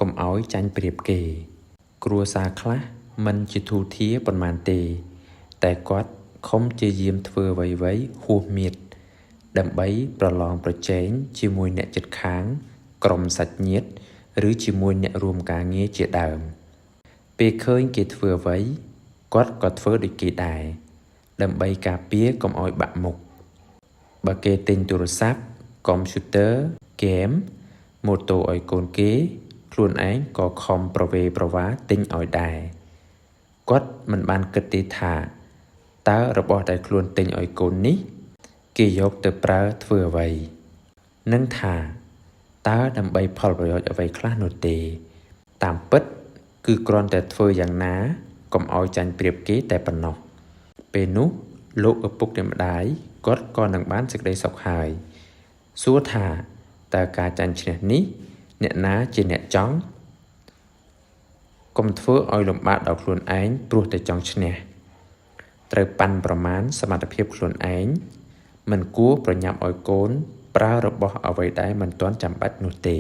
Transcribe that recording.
កុំឲ្យចាញ់ប្រៀបគេគ្រួសារខ្លះមិនជាធូធាប៉ុន្មានទេតែគាត់ខំជាយាមធ្វើអ្វីៗហួសមៀតដើម្បីប្រឡងប្រជែងជាមួយអ្នកជិតខាងក្រុមសាច់ញាតិឬជាមួយអ្នករួមការងារជាដើមពេលឃើញគេធ្វើអ្វីគាត់ក៏ធ្វើដូចគេដែរដើម្បីការពារកុំឲ្យបាក់មុខបើគេទិញទូរស័ព្ទកុំព្យូទ័រហ្គេមម៉ូតូឲ្យកូនគេខ្លួនឯងក៏ខំប្រវេប្រវាទិញឲ្យដែរគាត់មិនបានគិតទេថាតើរបស់ដែលខ្លួនទិញឲ្យកូននេះគេយកទៅប្រើធ្វើអ្វីនិងថាតើដើម្បីផលប្រយោជន៍អ្វីខ្លះនោះទេតាមពិតគឺគ្រាន់តែធ្វើយ៉ាងណាកុំឲ្យចាញ់ប្រៀបគេតែប៉ុណ្ណោះពេលនោះលោកឪពុកអ្នកម្ដាយគាត់ក៏នឹងបានសេចក្តីសុខហើយសួរថាតើការចាញ់ឈ្នះនេះអ្នកណាជាអ្នកចង់កុំធ្វើឲ្យលំបាកដល់ខ្លួនឯងព្រោះតែចង់ឈ្នះត្រូវប៉ាន់ប្រមាណសមត្ថភាពខ្លួនឯងមិនគួរប្រញាប់ឲ្យកូនប្រើរបស់អ្វីដែលមិនទាន់ចាំបាច់នោះទេ